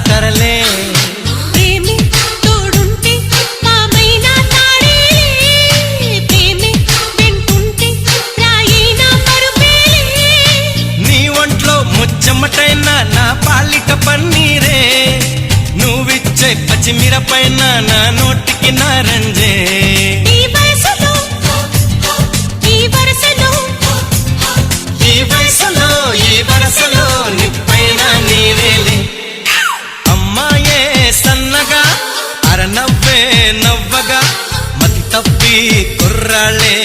తరలే చెమటైనా నా పాలిట పన్నీరే నువ్విచ్చే పచ్చిమిరపైన నా నోటికి నారంజే ఈ వరసలో నిప్పైన నీవేలే అమ్మాయే సన్నగా అరనవ్వే నవ్వగా మతి తప్పి కుర్రాళ్ళే